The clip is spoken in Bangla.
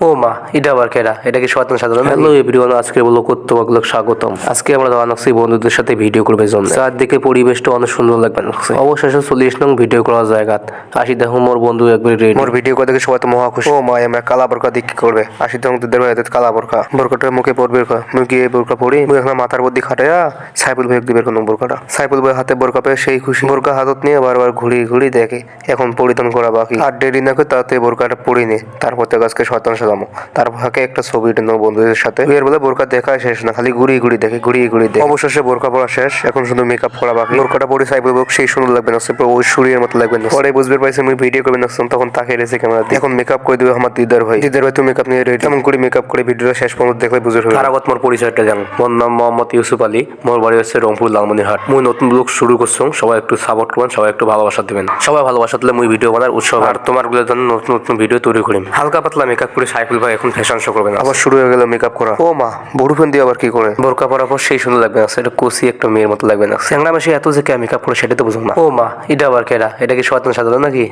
ও মা এটা আবার কেডা? এটা কি শয়তান সাধারণ? হ্যালো এভরিওয়ান, আজকে বলো কর্তব্য স্বাগতম। আজকে আমরা রানাক্সি বন্ধুদের সাথে ভিডিও করবে জন্য চারদিকে পরিবেশটা অনেক সুন্দর লাগবে। অবশেষে 40 নং ভিডিও করার জায়গা আসি, দেখো মোর বন্ধু একবার রেডি। মোর ভিডিও করে দেখে সবাই তো মহা খুশি। ও মা আমরা কালা বোরকা দিয়ে কি করবে? আসি তখন তোদের ভাই কালা বোরকা, বোরকাটা মুখে পড়বে, মুখে বোরকা পরি মুখ এখন মাথার মধ্যে খাটাইয়া সাইফুল ভাই দিবে কোনো বোরকাটা। সাইফুল ভাই হাতে বোরকা পেয়ে সেই খুশি, বোরকা হাতত নিয়ে বারবার ঘুরি ঘুরি দেখে এখন পরিধান করা বাকি। আর দেরি না করে তাতে বোরকাটা পরিনি, তারপর থেকে আজকে শয়তান সাজামো। তার ফাঁকে একটা ছবি নেবো বন্ধুদের সাথে। এর বলে বোরকা দেখা শেষ না, খালি ঘুরি ঘুরি দেখে ঘুরি ঘুরি দেখে। অবশেষে বোরকা পরা শেষ, এখন শুধু মেকআপ করা বাকি। বোরকাটা পরে সাইফুল সেই সুন্দর লাগবে না, ওই সুরিয়ের মতো লাগবে না। পরে বুঝতে পারছি আমি ভিডিও করবে না, তখন তাকে রেখে ক্যামেরা দিয়ে এখন মেকআপ করে দেবে আমার দিদার ভাই। দিদার ভাই তো মেকআপ নিয়ে রেডি। এমন করে মেকআপ করে ভিডিওটা শেষ পর্যন্ত দেখলে বুঝতে হবে। তার আগত মোর পরিচয়টা জানো, মোর নাম মোহাম্মদ ইউসুফ আলী, মোর বাড়ি হচ্ছে রংপুর লালমনিরহাট। মুই নতুন ব্লগ শুরু করছো, সবাই একটু সাপোর্ট করবেন, সবাই একটু ভালোবাসা দিবেন। সবাই ভালোবাসা দিলে মুই ভিডিও বানার উৎসাহ আর তোমার গুলোর জন্য নতুন নতুন ভিডিও তৈরি করিম। হালকা পাতলা মেকআপ করে সাইফুল ভাই এখন ফ্যাশন শো করবেন। আবার শুরু হয়ে গেল মেকআপ করা। ও মা বড়ু ফোন দিয়ে আবার কি করে? বোরকা পরার পর সেই সুন্দর লাগবে না, এটা কোসি একটা মেয়ের মতো লাগবে না। স্যাংরা মাসে এত যে মেকআপ করে সেটা তো বুঝুন না। ও মা এটা আবার কেডা? এটা কি শয়তান সাধারণ নাকি?